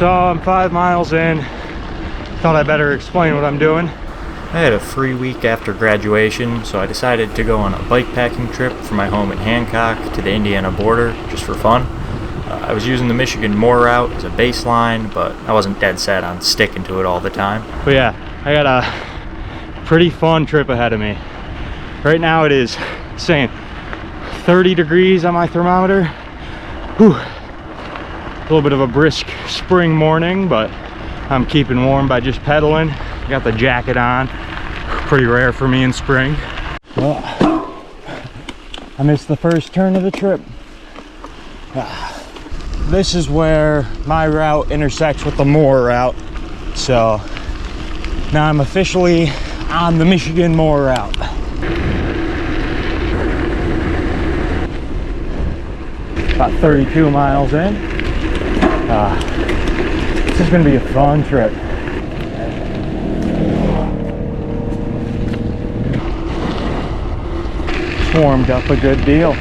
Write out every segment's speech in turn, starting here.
So I'm 5 miles in. Thought I better explain what I'm doing. I had a free week after graduation, so I decided to go on a bikepacking trip from my home in Hancock to the Indiana border, just for fun. I was using the Michigan Moore route as a baseline, but I wasn't dead set on sticking to it all the time. But yeah, I got a pretty fun trip ahead of me. Right now it is saying 30 degrees on my thermometer. Whew. A little bit of a brisk spring morning, but I'm keeping warm by just pedaling. Got the jacket on. Pretty rare for me in spring. Well, I missed the first turn of the trip. This is where my route intersects with the Moore route. So now I'm officially on the Michigan Moore route. About 32 miles in. This is going to be a fun trip. Warmed up a good deal.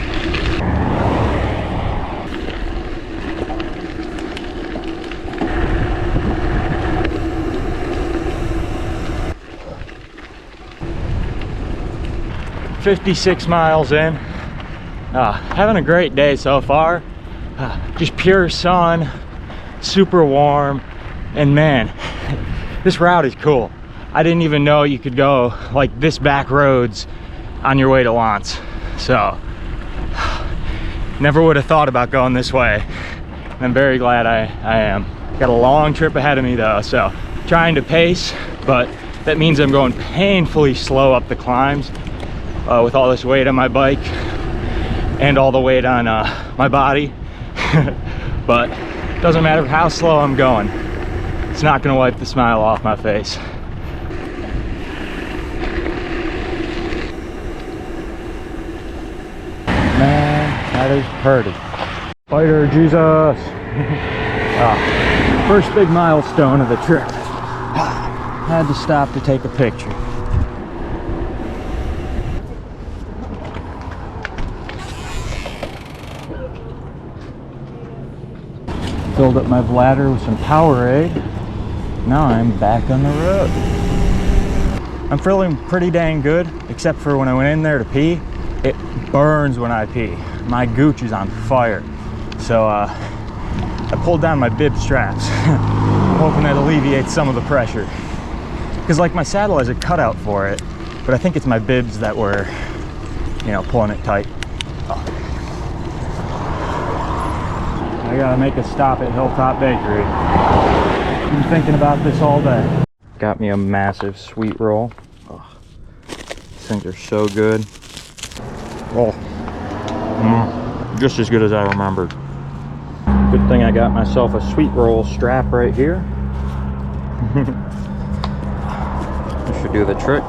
"56 miles in. Having a great day so far. Just pure sun, super warm, and man, this route is cool. I didn't even know you could go like this back roads on your way to Lance. So never would have thought about going this way. I'm very glad I am. Got a long trip ahead of me though, so trying to pace, but that means I'm going painfully slow up the climbs with all this weight on my bike and all the weight on my body. But doesn't matter how slow I'm going, it's not gonna wipe the smile off my face. Man, that is pretty. Fighter Jesus. First big milestone of the trip. Had to stop to take a picture. Filled up my bladder with some Powerade. Now I'm back on the road. I'm feeling pretty dang good, except for when I went in there to pee. It burns when I pee. My gooch is on fire. So I pulled down my bib straps. I'm hoping that alleviates some of the pressure. Because like my saddle has a cutout for it, but I think it's my bibs that were, you know, pulling it tight. I gotta make a stop at Hilltop Bakery. Been thinking about this all day. Got me a massive sweet roll. Oh, these things are so good. Oh, just as good as I remembered. Good thing I got myself a sweet roll strap right here. This should do the trick.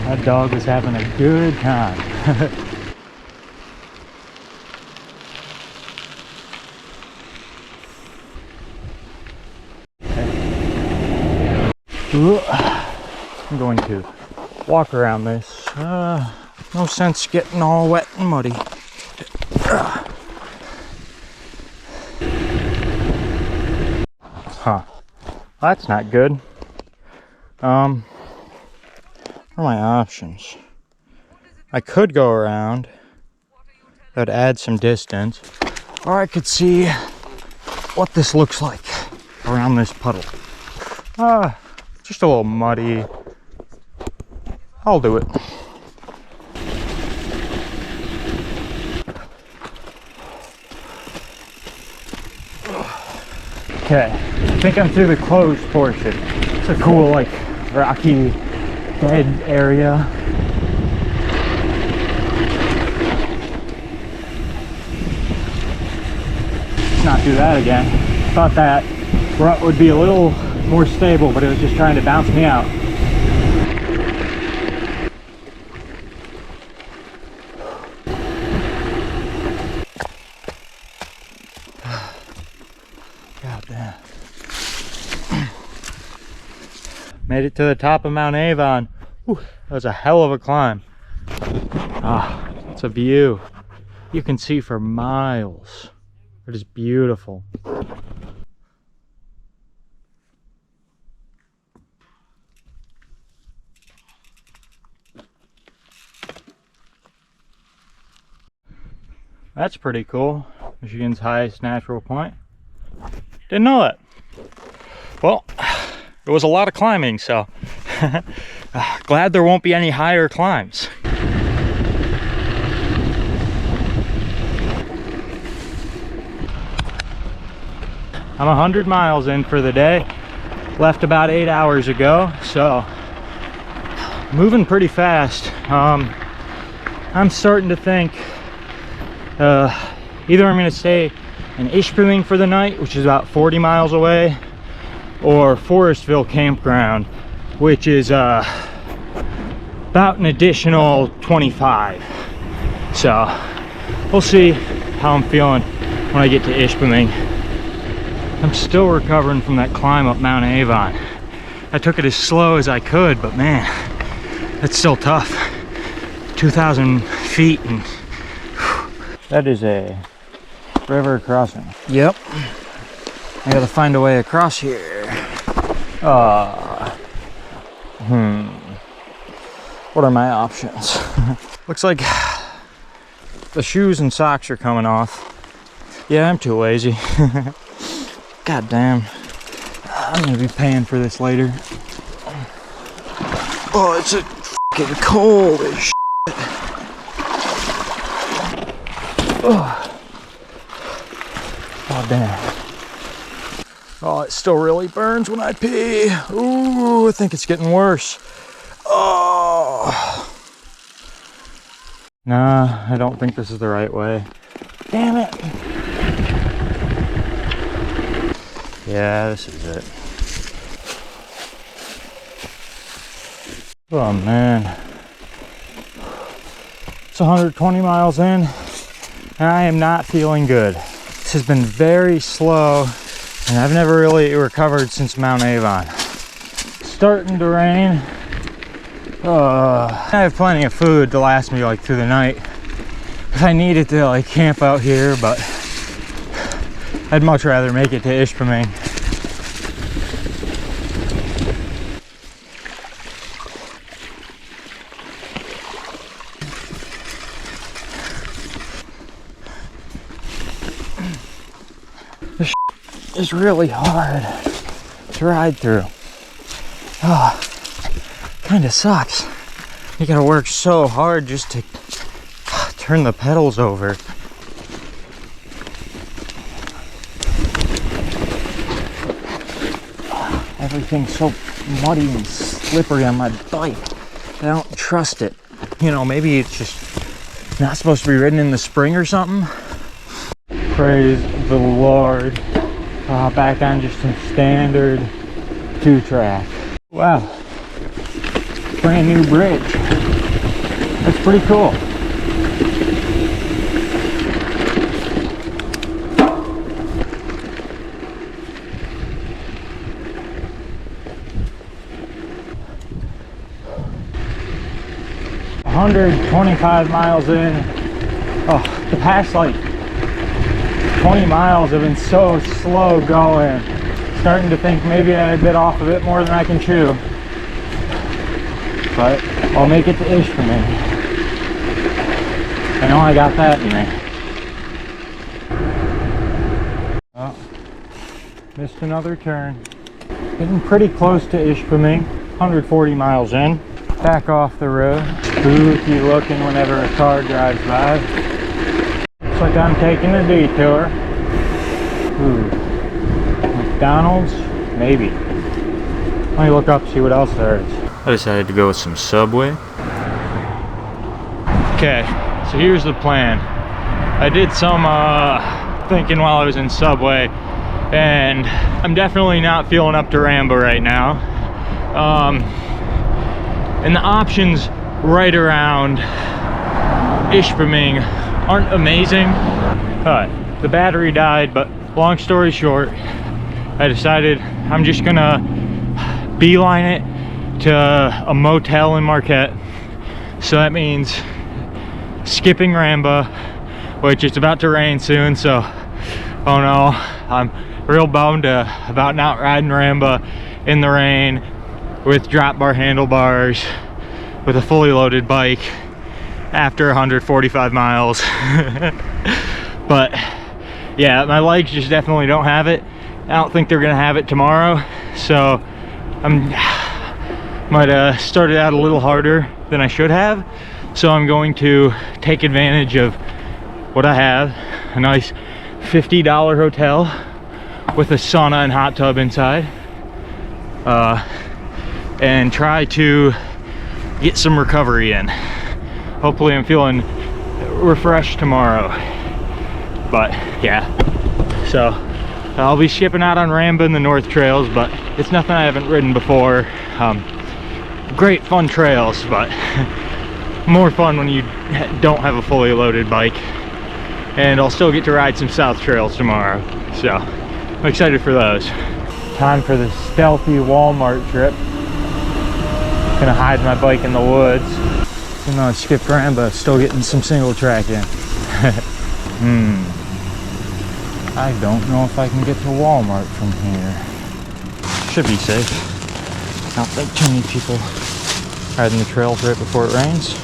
That dog was having a good time. I'm going to walk around this. No sense getting all wet and muddy. Huh. That's not good. What are my options? I could go around. That would add some distance. Or I could see what this looks like around this puddle. Just a little muddy. I'll do it. Okay, I think I'm through the closed portion. It's a cool, like, rocky bed area. Let's not do that again. Thought that rut would be a little more stable, but it was just trying to bounce me out. Made it to the top of Mount Avon. Whew, that was a hell of a climb. Ah, it's a view. You can see for miles. It is beautiful. That's pretty cool. Michigan's highest natural point. Didn't know that. Well, it was a lot of climbing, so glad there won't be any higher climbs. I'm 100 miles in for the day. Left about 8 hours ago, so moving pretty fast. I'm starting to think either I'm going to stay in Ishpeming for the night, which is about 40 miles away, or Forestville Campground, which is about an additional 25. So we'll see how I'm feeling when I get to Ishpeming. I'm still recovering from that climb up Mount Avon. I took it as slow as I could, but man, it's still tough. 2,000 feet, and that is a river crossing. Yep. I gotta find a way across here. What are my options? Looks like the shoes and socks are coming off. Yeah, I'm too lazy. God damn. I'm gonna be paying for this later. Oh, it's a fucking cold as shit. Oh, damn. Oh, it still really burns when I pee. Ooh, I think it's getting worse. Oh. Nah, I don't think this is the right way. Damn it. Yeah, this is it. Oh man. It's 120 miles in, and I am not feeling good. This has been very slow, and I've never really recovered since Mount Avon. It's starting to rain. I have plenty of food to last me like through the night if I needed to like camp out here, but I'd much rather make it to Ishpeming. This is really hard to ride through. Oh, kind of sucks. You gotta work so hard just to turn the pedals over. Everything's so muddy and slippery on my bike. I don't trust it. You know, maybe it's just not supposed to be ridden in the spring or something. Praise the Lord. Back on just some standard 2-track. Wow. Brand new bridge. That's pretty cool. $125 miles in. Oh, the past like 20 miles have been so slow going. Starting to think maybe I bit off a bit more than I can chew. But I'll make it to Ishpeming. I know I got that in me. Oh, missed another turn. Getting pretty close to Ishpeming. 140 miles in. Back off the road. Spooky looking whenever a car drives by. Looks like I'm taking a detour. Ooh. McDonald's? Maybe. Let me look up, see what else there is. I decided to go with some Subway. Okay, so here's the plan. I did some thinking while I was in Subway, and I'm definitely not feeling up to Rambo right now. And the options right around Ishpeming aren't amazing. The battery died, but long story short, I decided I'm just gonna beeline it to a motel in Marquette. So that means skipping Ramba, which it's about to rain soon, so oh no, I'm real bummed about not riding Ramba in the rain with drop bar handlebars with a fully loaded bike after 145 miles. But yeah, my legs just definitely don't have it. I don't think they're gonna have it tomorrow, so might have started out a little harder than I should have. So I'm going to take advantage of what I have, a nice $50 hotel with a sauna and hot tub inside, and try to get some recovery in. Hopefully I'm feeling refreshed tomorrow. But yeah, so I'll be shipping out on Ramba in the North Trails, but it's nothing I haven't ridden before. Great fun trails, but more fun when you don't have a fully loaded bike. And I'll still get to ride some South Trails tomorrow, so I'm excited for those. Time for the stealthy Walmart trip. Gonna hide my bike in the woods. Even though I skipped Ramba, still getting some single track in. I don't know if I can get to Walmart from here. Should be safe. I don't think too many people riding the trails right before it rains.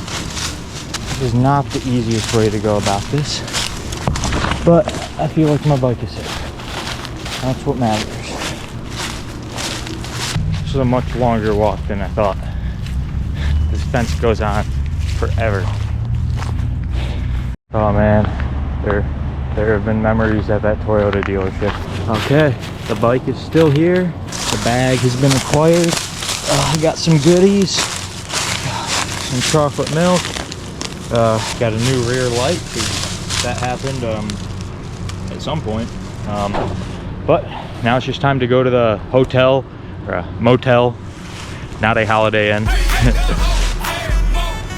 It is not the easiest way to go about this, but I feel like my bike is safe. That's what matters. This is a much longer walk than I thought. This fence goes on forever. Oh man, there have been memories at that Toyota dealership. Okay, the bike is still here. The bag has been acquired. I got some goodies, some chocolate milk. Got a new rear light, because that happened at some point. But now it's just time to go to the hotel, or a motel, not a Holiday Inn.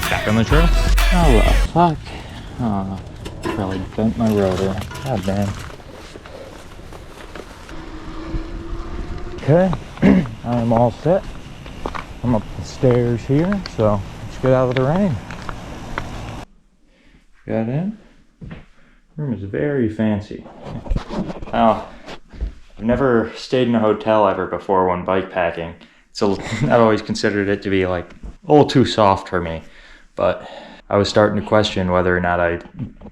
Back on the trail. Oh the fuck. Oh, probably bent my rotor. God damn. Okay, I'm all set. I'm up the stairs here, so let's get out of the rain. Got in. Room is very fancy. Now, I've never stayed in a hotel ever before when bike packing. So I've always considered it to be like a little too soft for me, but I was starting to question whether or not I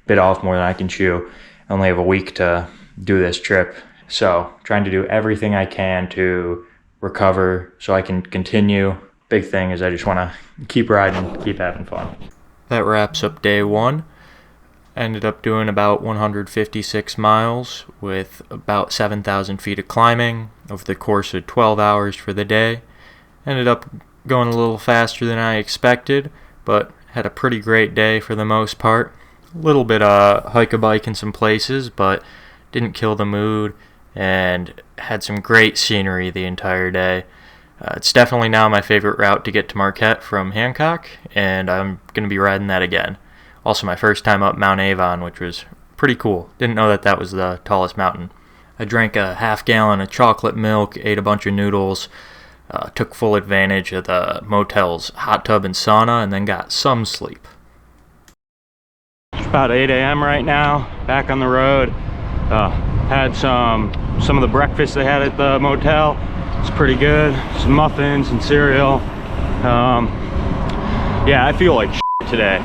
bit off more than I can chew. I only have a week to do this trip, so trying to do everything I can to recover so I can continue. Big thing is I just want to keep riding, keep having fun. That wraps up day one. Ended up doing about 156 miles with about 7,000 feet of climbing over the course of 12 hours for the day. Ended up going a little faster than I expected, but had a pretty great day for the most part. A little bit hike-a-bike in some places, but didn't kill the mood, and had some great scenery the entire day. It's definitely now my favorite route to get to Marquette from Hancock, and I'm going to be riding that again. Also my first time up Mount Avon, which was pretty cool. Didn't know that was the tallest mountain. I drank a half gallon of chocolate milk, ate a bunch of noodles, took full advantage of the motel's hot tub and sauna, and then got some sleep. It's about 8 a.m. right now, back on the road. Had some of the breakfast they had at the motel. It's pretty good. Some muffins and cereal. Yeah, I feel like shit today,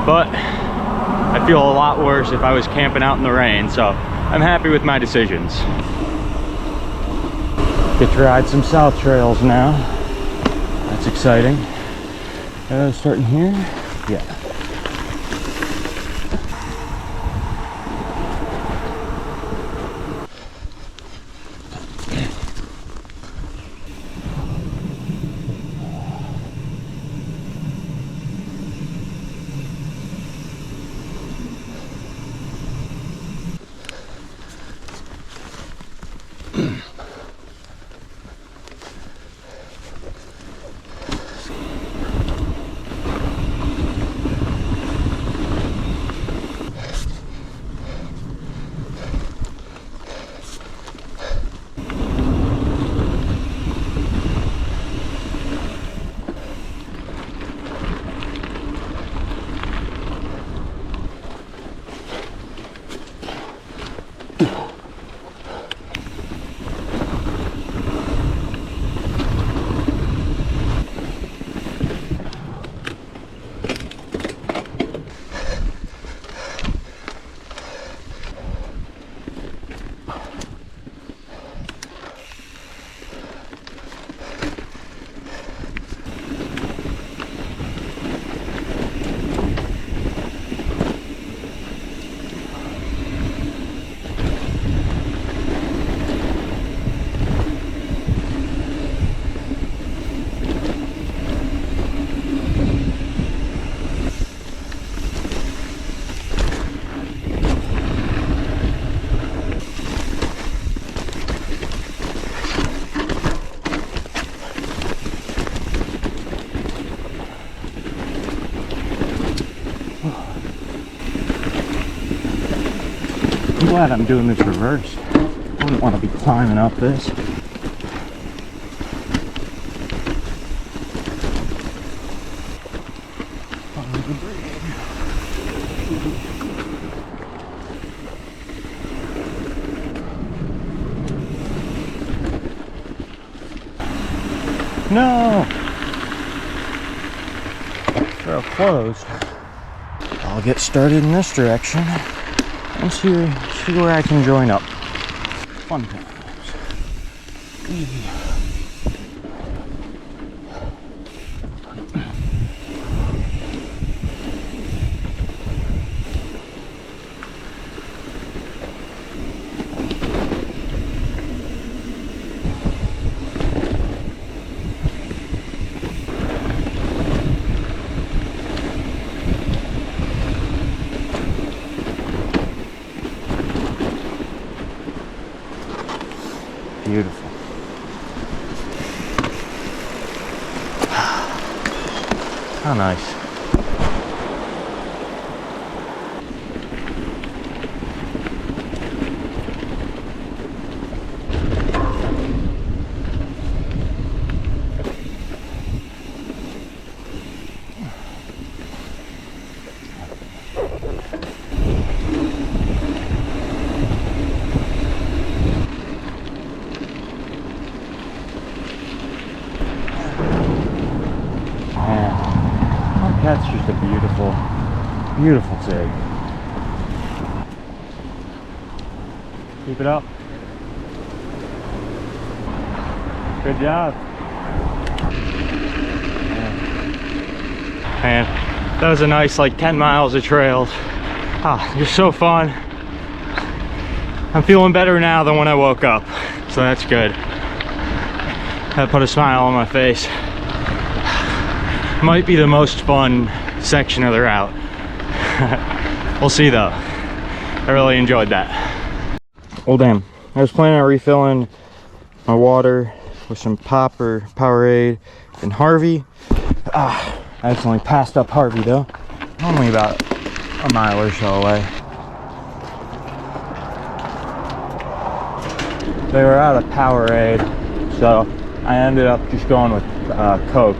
but I feel a lot worse if I was camping out in the rain, so I'm happy with my decisions. Get to ride some South Trails now. That's exciting. Starting here? Yeah. I'm glad I'm doing this reversed. I wouldn't want to be climbing up this. No! Trail closed. I'll get started in this direction and see where I can join up. Fun times. Beautiful. How nice. Marquette's just a beautiful, beautiful city. Keep it up. Good job. Man, that was a nice like 10 miles of trails. Ah, just so fun. I'm feeling better now than when I woke up, so that's good. That put a smile on my face. Might be the most fun section of the route. We'll see though. I really enjoyed that. Well, damn. I was planning on refilling my water with some pop or Powerade and Harvey. I accidentally passed up Harvey though. Only about a mile or so away. They were out of Powerade, so I ended up just going with Coke.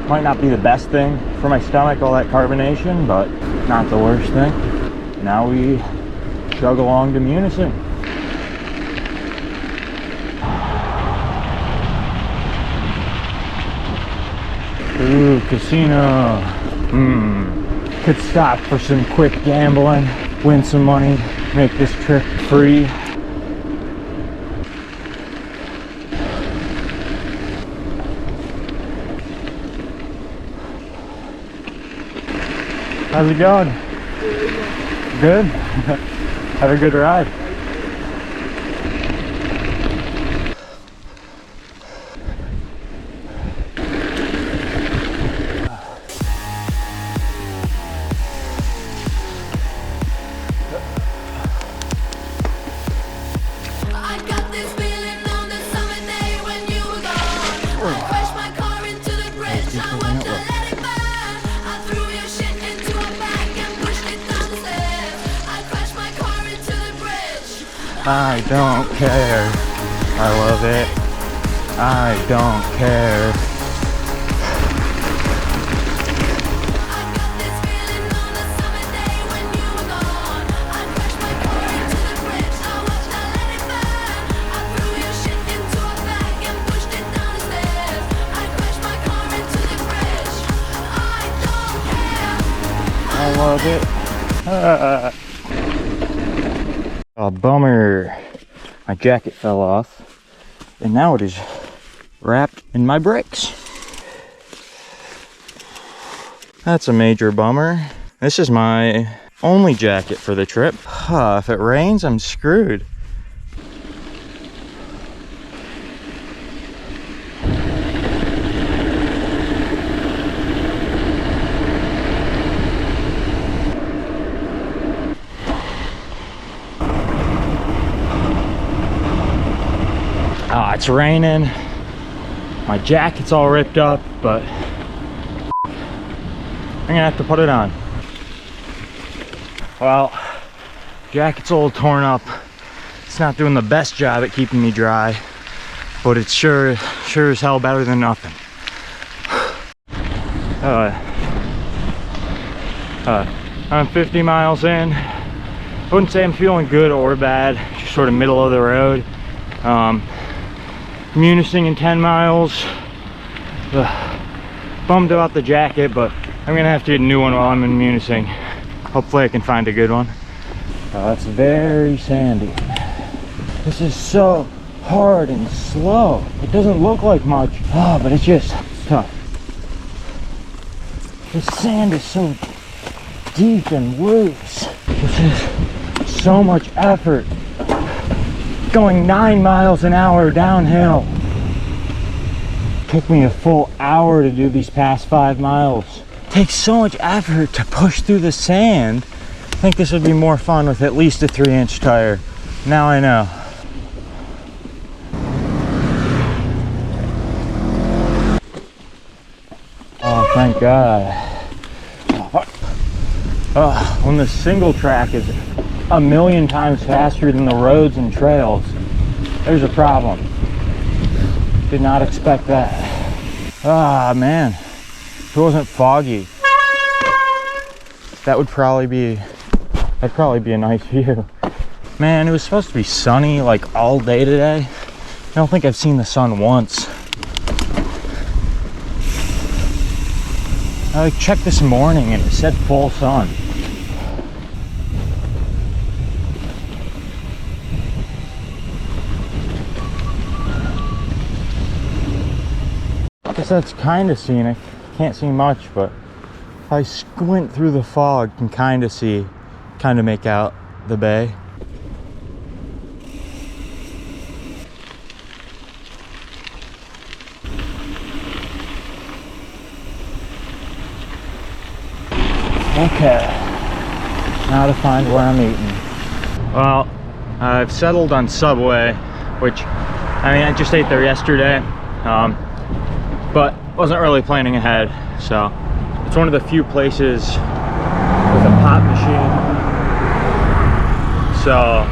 Might not be the best thing for my stomach, all that carbonation, but not the worst thing. Now we chug along to Munising. Ooh, casino. Could stop for some quick gambling, win some money, make this trip free. How's it going? Good? Have a good ride. I don't care. I love it. I don't care. I love it. Oh, bummer. My jacket fell off, and now it is wrapped in my brakes. That's a major bummer. This is my only jacket for the trip. If it rains, I'm screwed. It's raining. My jacket's all ripped up, but I'm gonna have to put it on. Well, Jacket's a little torn up. It's not doing the best job at keeping me dry, but it's sure as hell better than nothing. I'm 50 miles in. I wouldn't say I'm feeling good or bad, just sort of middle of the road. Munising in 10 miles. Bummed about the jacket, but I'm gonna have to get a new one while I'm in Munising. Hopefully I can find a good one. It's very sandy. This is so hard and slow. It doesn't look like much, but it's just tough. The sand is so deep and loose. This is so much effort. Going 9 miles an hour downhill. Took me a full hour to do these past 5 miles. It takes so much effort to push through the sand. I think this would be more fun with at least a 3-inch tire. Now I know. Oh, thank God. When the single track is a million times faster than the roads and trails, there's a problem. Did not expect that. Man, if it wasn't foggy, that'd probably be a nice view. Man, it was supposed to be sunny like all day today. I don't think I've seen the sun once. I checked this morning and it said full sun. I guess that's kind of scenic. Can't see much, but if I squint through the fog, can kind of make out the bay. Okay, now to find where I'm eating. Well, I've settled on Subway, which, I mean, I just ate there yesterday, but wasn't really planning ahead. So it's one of the few places with a pop machine, so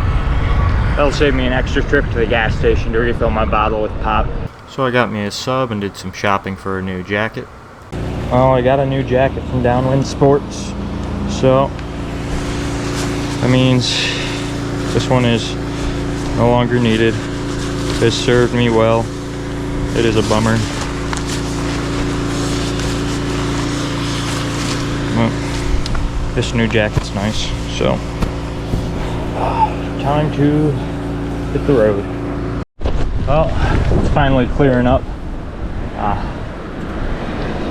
that'll save me an extra trip to the gas station to refill my bottle with pop. So I got me a sub and did some shopping for a new jacket. Well, I got a new jacket from Downwind Sports, so that means this one is no longer needed. This served me well. It is a bummer. Well, this new jacket's nice, so time to hit the road. Well, it's finally clearing up.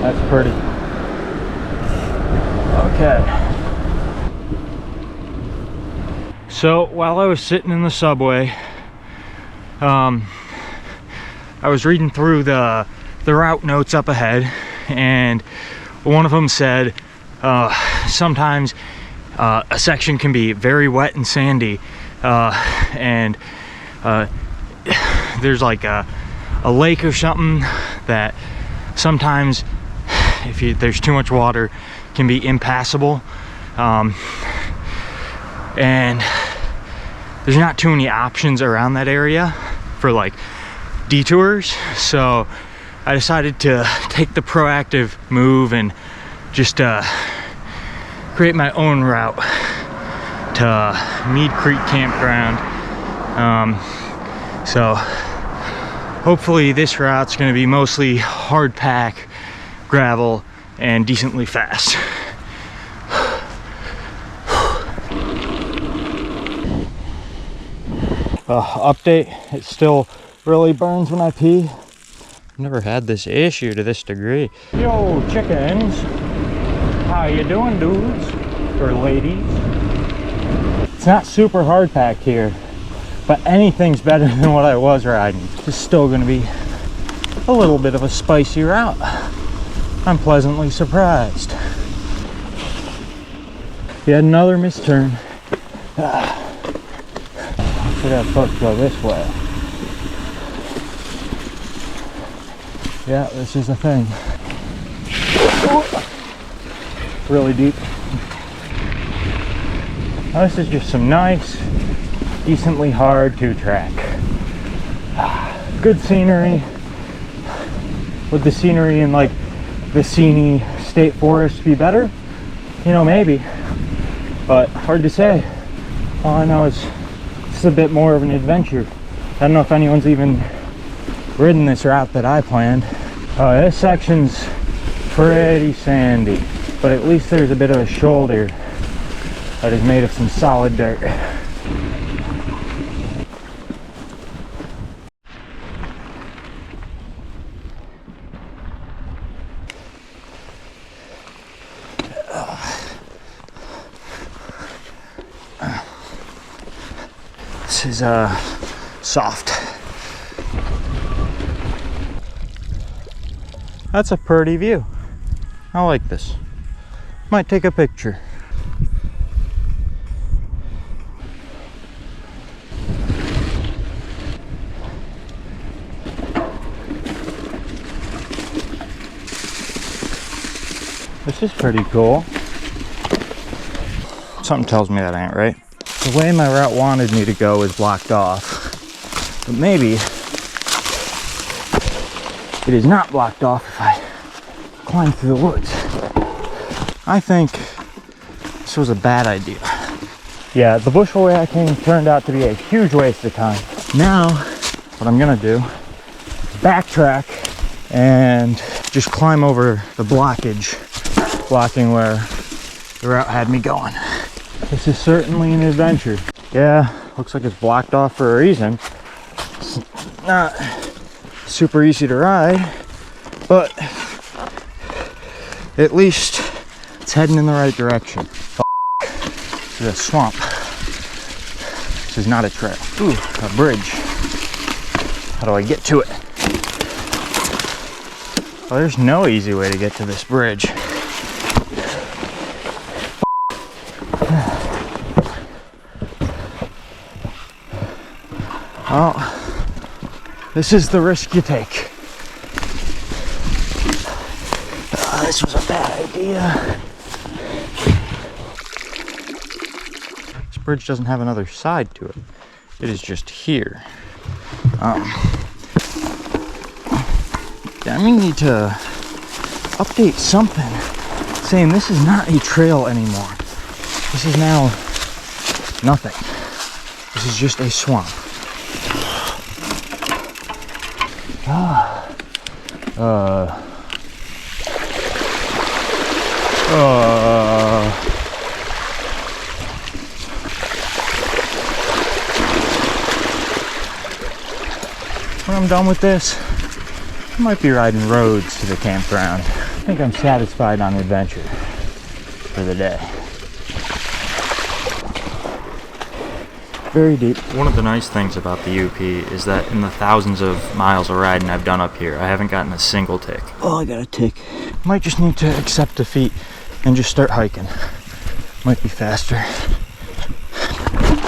That's pretty. Okay. So while I was sitting in the subway, I was reading through the route notes up ahead, and one of them said sometimes a section can be very wet and sandy, and there's like a lake or something that sometimes if there's too much water can be impassable, and there's not too many options around that area for like detours, so I decided to take the proactive move and just create my own route to Mead Creek Campground. So hopefully this route's going to be mostly hard pack, gravel, and decently fast. Update, it still really burns when I pee. I've never had this issue to this degree. Yo, chickens. How you doing, dudes? Or ladies? It's not super hard packed here, but anything's better than what I was riding. It's still gonna be a little bit of a spicy route. I'm pleasantly surprised. Yet another misturn. Should have folks go this way. Yeah, this is a thing. Really deep. Now, this is just some nice, decently hard 2-track. Good scenery. Would the scenery in like the Vicini State Forest be better? You know, maybe, but hard to say. All I know is this is a bit more of an adventure. I don't know if anyone's even ridden this route that I planned. This section's pretty sandy, but at least there's a bit of a shoulder that is made of some solid dirt. This is soft. That's a pretty view. I like this. Might take a picture. This is pretty cool. Something tells me that ain't right. The way my route wanted me to go is blocked off, but maybe it is not blocked off if I climb through the woods. I think this was a bad idea. Yeah, the bushel way I came turned out to be a huge waste of time. Now, what I'm gonna do is backtrack and just climb over the blockage, blocking where the route had me going. This is certainly an adventure. Yeah, looks like it's blocked off for a reason. It's not super easy to ride, but at least it's heading in the right direction. This is a swamp. This is not a trail. Ooh, a bridge. How do I get to it? Well, there's no easy way to get to this bridge. Oh, this is the risk you take. This was a bad idea. This bridge doesn't have another side to it. It is just here. I may need to update something saying this is not a trail anymore. This is now nothing. This is just a swamp. When I'm done with this, I might be riding roads to the campground. I think I'm satisfied on adventure for the day. Very deep. One of the nice things about the UP is that in the thousands of miles of riding I've done up here, I haven't gotten a single tick. Oh, I got a tick. Might just need to accept defeat and just start hiking. Might be faster.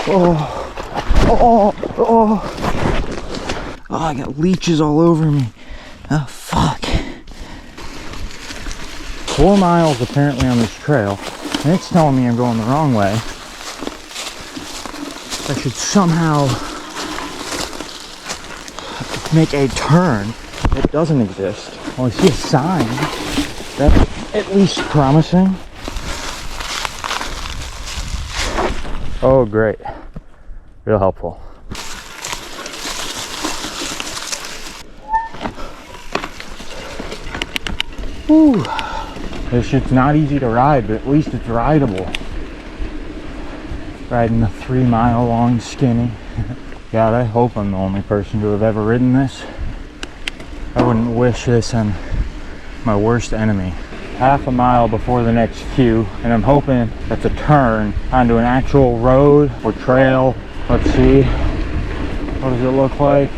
Oh, I got leeches all over me. Oh, fuck. 4 miles apparently on this trail, and it's telling me I'm going the wrong way. I should somehow make a turn that doesn't exist. Well, I see a sign. That's at least promising. Oh, great. Real helpful. Whew. This shit's not easy to ride, but at least it's rideable. Riding a 3 mile long skinny. God, I hope I'm the only person to have ever ridden this. I wouldn't wish this on my worst enemy. Half a mile before the next queue, and I'm hoping that's a turn onto an actual road or trail. Let's see. What does it look like?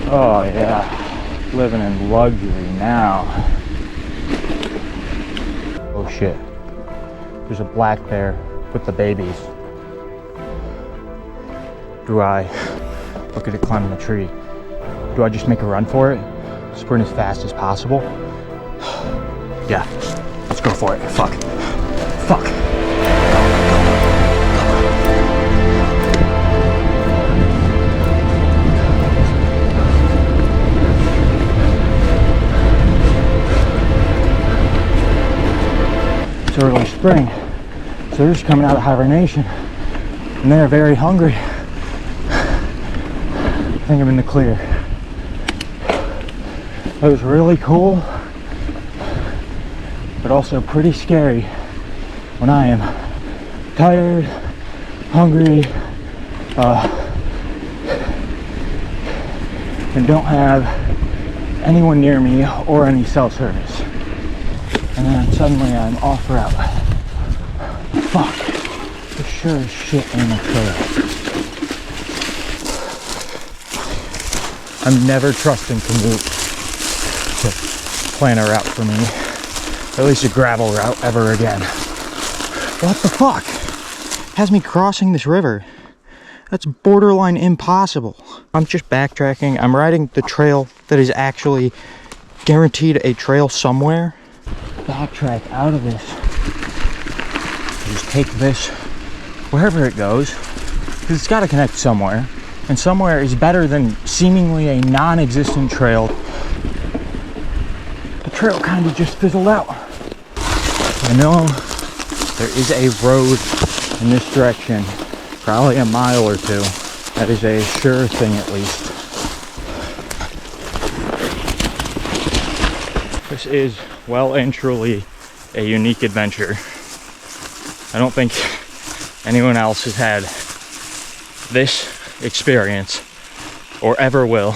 Oh yeah, living in luxury now. Oh shit. There's a black bear with the babies. Do I look at it climbing the tree? Do I just make a run for it? Sprint as fast as possible? Yeah, let's go for it. Fuck. Fuck. Go. spring. So they're just coming out of hibernation and they're very hungry. I think I'm in the clear. It was really cool, but also pretty scary when I am tired, hungry, and don't have anyone near me or any cell service. And then suddenly I'm off route. Fuck. For sure as shit in the trail. I'm never trusting Canute to plan a route for me. At least a gravel route ever again. What the fuck? Has me crossing this river. That's borderline impossible. I'm just backtracking. I'm riding the trail that is actually guaranteed a trail somewhere. Backtrack out of this. Just take this wherever it goes, because it's got to connect somewhere, and somewhere is better than seemingly a non-existent trail. The trail kind of just fizzled out. I know there is a road in this direction, probably a mile or two. That is a sure thing, at least. This is well and truly a unique adventure. I don't think anyone else has had this experience or ever will.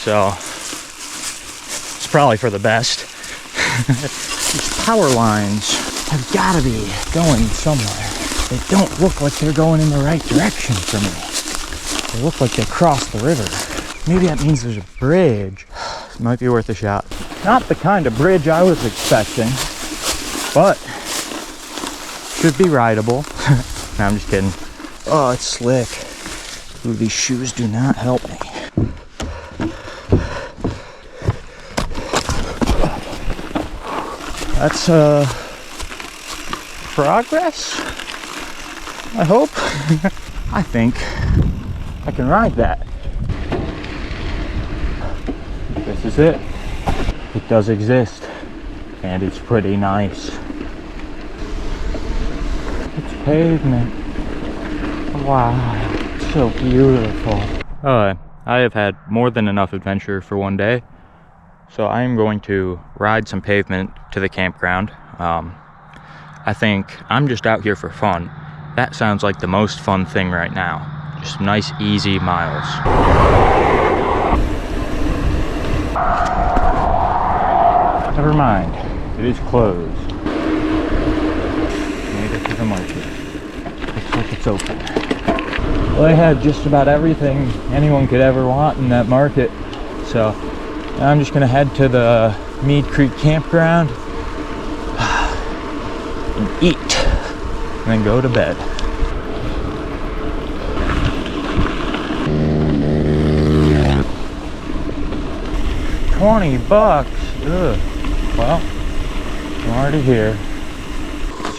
So it's probably for the best. These power lines have got to be going somewhere. They don't look like they're going in the right direction for me. They look like they crossed the river. Maybe that means there's a bridge. It might be worth a shot. Not the kind of bridge I was expecting, but should be rideable. No, I'm just kidding. Oh, it's slick. Ooh, these shoes do not help me. That's progress, I hope. I think I can ride that. This is it. It does exist, and it's pretty nice. It's pavement. Wow, it's so beautiful. I have had more than enough adventure for one day, so I am going to ride some pavement to the campground. I think I'm just out here for fun. That sounds like the most fun thing right now. Just nice, easy miles. Never mind, it is closed. Made it to the market. Looks like it's open. Well, they had just about everything anyone could ever want in that market. So I'm just gonna head to the Mead Creek campground and eat, and then go to bed. $20. Ugh. Well, I'm already here.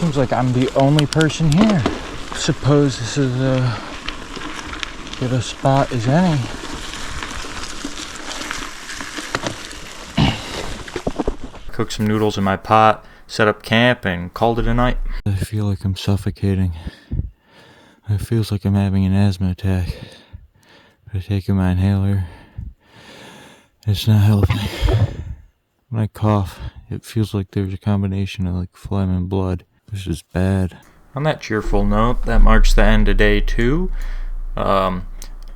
Seems like I'm the only person here. Suppose this is as good a spot as any. Cooked some noodles in my pot, set up camp, and called it a night. I feel like I'm suffocating. It feels like I'm having an asthma attack. But I'm taking my inhaler. It's not helping. When I cough, it feels like there's a combination of like phlegm and blood. This is bad. On that cheerful note, that marks the end of day 2. A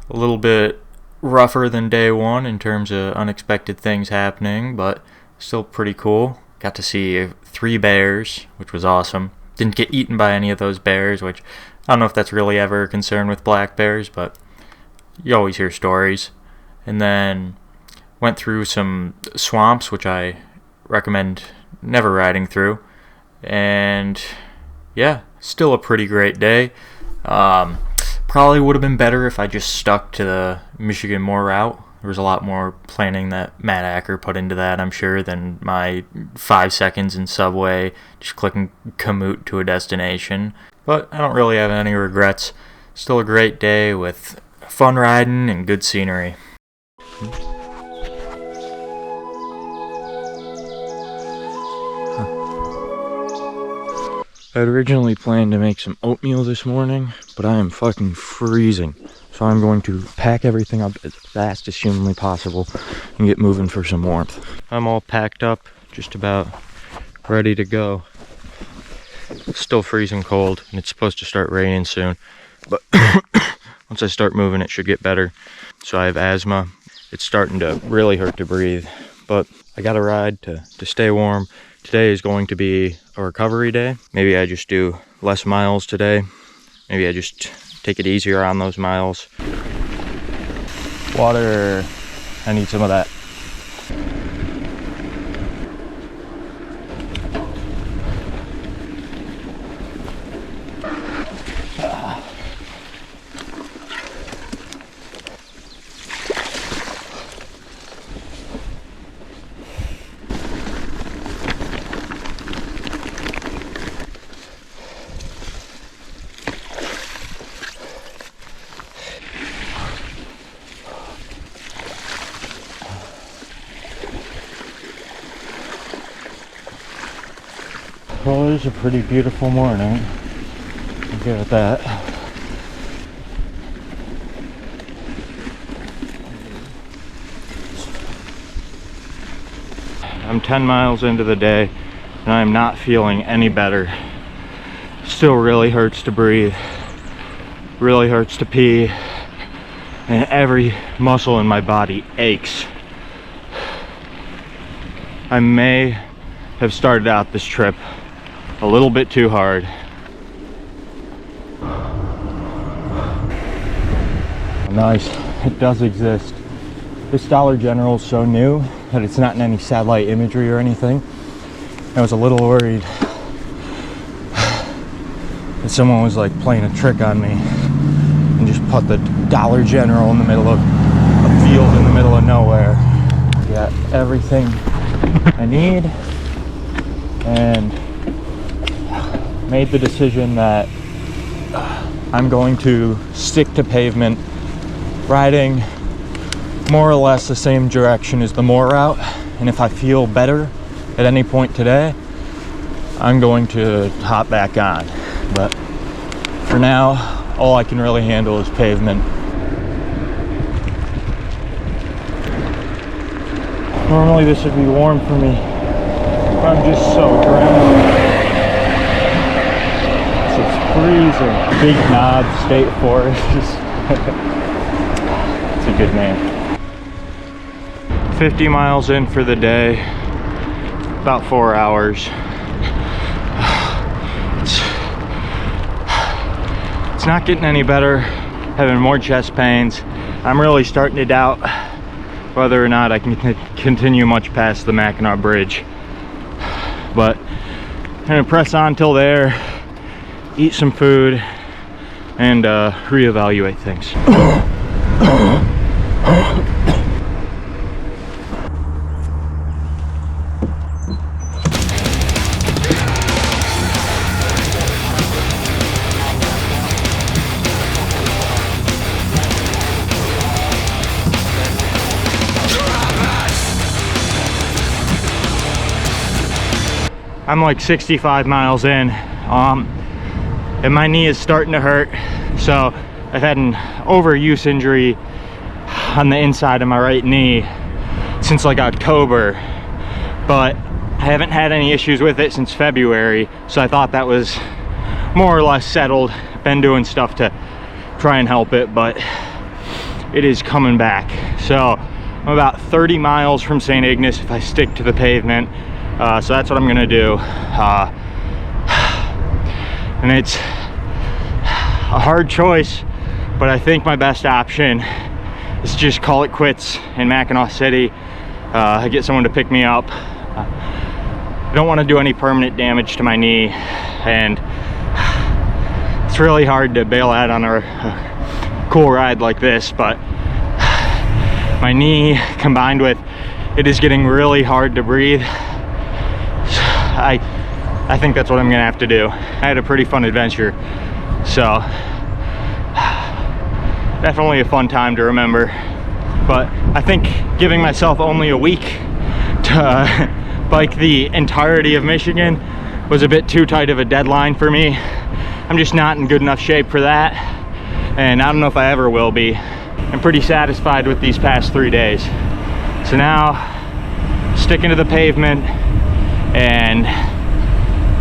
little bit rougher than day 1 in terms of unexpected things happening, but still pretty cool. Got to see 3 bears, which was awesome. Didn't get eaten by any of those bears, which I don't know if that's really ever a concern with black bears, but you always hear stories. And then went through some swamps, which I recommend never riding through. And yeah, still a pretty great day. Probably would have been better if I just stuck to the Michigan Moore route. There was a lot more planning that Matt Acker put into that, I'm sure, than my 5 seconds in Subway, just clicking commute to a destination. But I don't really have any regrets. Still a great day with fun riding and good scenery. I had originally planned to make some oatmeal this morning, but I am fucking freezing. So I'm going to pack everything up as fast as humanly possible and get moving for some warmth. I'm all packed up, just about ready to go. It's still freezing cold and it's supposed to start raining soon, but once I start moving it should get better. So I have asthma. It's starting to really hurt to breathe, but I got a ride to stay warm. Today is going to be a recovery day. Maybe I just do less miles today. Maybe I just take it easier on those miles. Water, I need some of that. Well, it is a pretty beautiful morning. I'll give it that. I'm 10 miles into the day and I'm not feeling any better. Still really hurts to breathe, really hurts to pee, and every muscle in my body aches. I may have started out this trip a little bit too hard. Nice, it does exist. This Dollar General is so new that it's not in any satellite imagery or anything. I was a little worried that someone was like playing a trick on me and just put the Dollar General in the middle of a field in the middle of nowhere. Got everything I need and made the decision that I'm going to stick to pavement, riding more or less the same direction as the Moore route, and if I feel better at any point today, I'm going to hop back on. But for now, all I can really handle is pavement. Normally this would be warm for me, but I'm just so drowned. Freezing. Big Knob State Forest. It's a good name. 50 miles in for the day. About 4 hours. It's not getting any better. Having more chest pains. I'm really starting to doubt whether or not I can continue much past the Mackinac Bridge. But I'm gonna press on till there. Eat some food and reevaluate things. I'm like 65 miles in. And my knee is starting to hurt, so I've had an overuse injury on the inside of my right knee since like October, but I haven't had any issues with it since February, so I thought that was more or less settled. Been doing stuff to try and help it, but it is coming back. So I'm about 30 miles from St. Ignace if I stick to the pavement, so that's what I'm gonna do. And it's a hard choice, but I think my best option is just call it quits in Mackinac City. I get someone to pick me up. I don't want to do any permanent damage to my knee, and it's really hard to bail out on a cool ride like this, but my knee combined with it is getting really hard to breathe. I think that's what I'm gonna have to do. I had a pretty fun adventure, so definitely a fun time to remember. But I think giving myself only a week to bike the entirety of Michigan was a bit too tight of a deadline for me. I'm just not in good enough shape for that, and I don't know if I ever will be. I'm pretty satisfied with these past 3 days. So now, sticking to the pavement and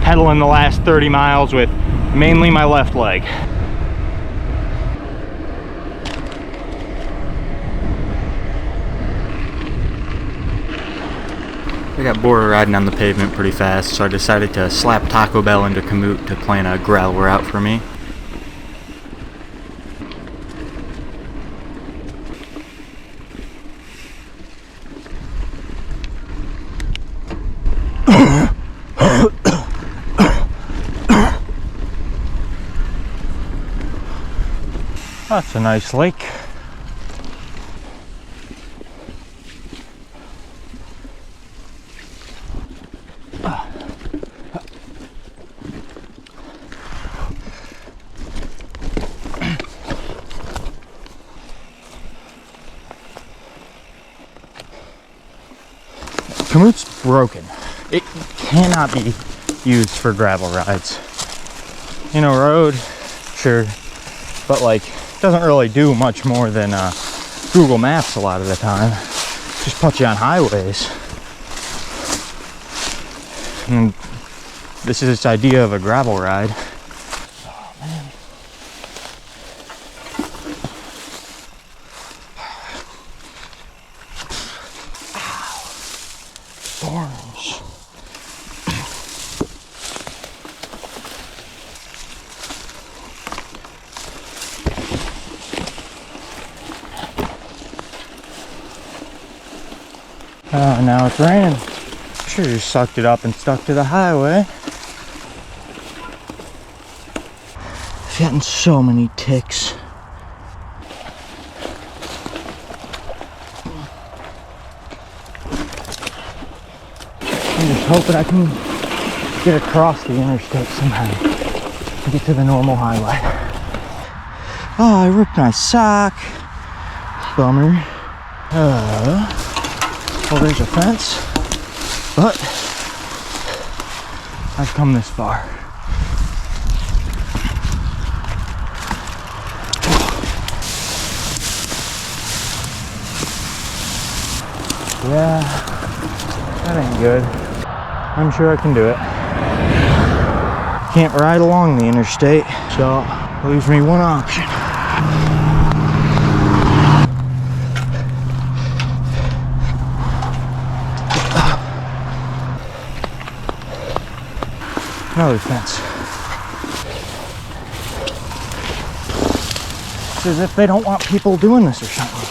pedaling the last 30 miles with mainly my left leg. I got bored of riding on the pavement pretty fast, so I decided to slap Taco Bell into Komoot to plan a gravel route for me. That's a nice lake. Komoot's broken. It cannot be used for gravel rides. You know, road, sure, but like, doesn't really do much more than Google Maps a lot of the time. Just put you on highways. And this is this idea of a gravel ride. Oh man. Ow. Thorns. Oh, now it's raining. Sure, just sucked it up and stuck to the highway. I've gotten so many ticks. I'm just hoping I can get across the interstate somehow to get to the normal highway. Oh, I ripped my sock. Bummer. Well, there's a fence, but I've come this far. Yeah, that ain't good. I'm sure I can do it. Can't ride along the interstate, so leaves me one option. Another fence. It's as if they don't want people doing this or something.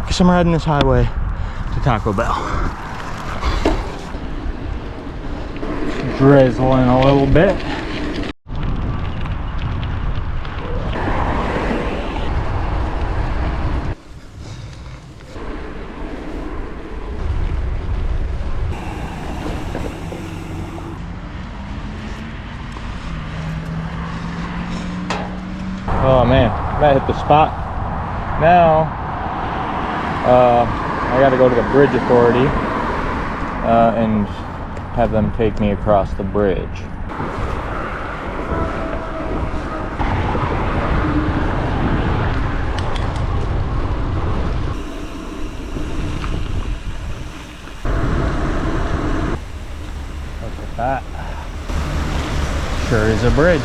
Guess I'm riding this highway to Taco Bell. Drizzling a little bit. Oh man, that hit the spot. Now, I gotta go to the bridge authority and have them take me across the bridge. Look at that. Sure is a bridge.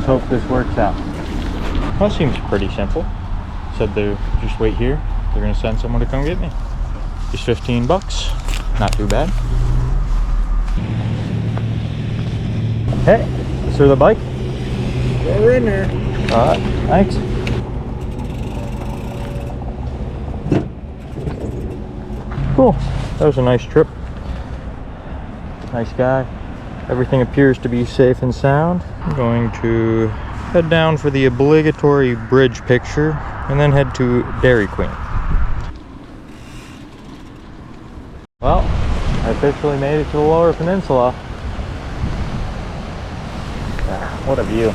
Hope this works out. Well, seems pretty simple. Said they just wait here. They're gonna send someone to come get me. Just 15 bucks. Not too bad. Hey, is there the bike? We're in there. Alright, thanks. Cool. That was a nice trip. Nice guy. Everything appears to be safe and sound. I'm going to head down for the obligatory bridge picture and then head to Dairy Queen. Well, I officially made it to the Lower Peninsula. Ah, what a view.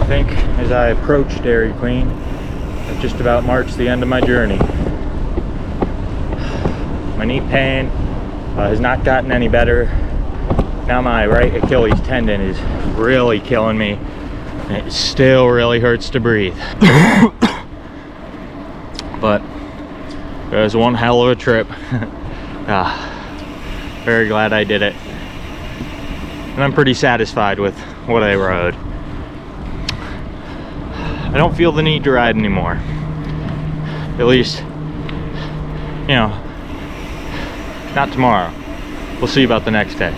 I think as I approach Dairy Queen, I've just about marched the end of my journey. My knee pain has not gotten any better. Now my right Achilles tendon is really killing me, and it still really hurts to breathe. But it was one hell of a trip. Very glad I did it. And I'm pretty satisfied with what I rode. I don't feel the need to ride anymore. At least, you know, not tomorrow. We'll see about the next day.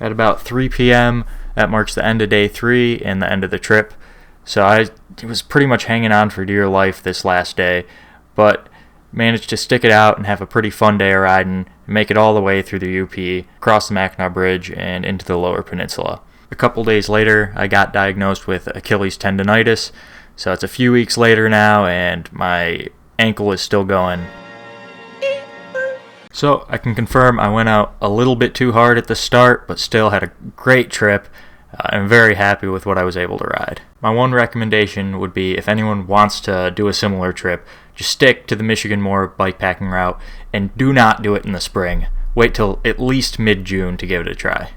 At about 3 p.m., that marks the end of day 3 and the end of the trip. So I was pretty much hanging on for dear life this last day, but managed to stick it out and have a pretty fun day of riding and make it all the way through the UP, across the Mackinac Bridge, and into the Lower Peninsula. A couple days later, I got diagnosed with Achilles tendonitis, so it's a few weeks later now, and my ankle is still going. So I can confirm I went out a little bit too hard at the start, but still had a great trip. I'm very happy with what I was able to ride. My one recommendation would be, if anyone wants to do a similar trip, just stick to the Michigan Moore bikepacking route and do not do it in the spring. Wait till at least mid-June to give it a try.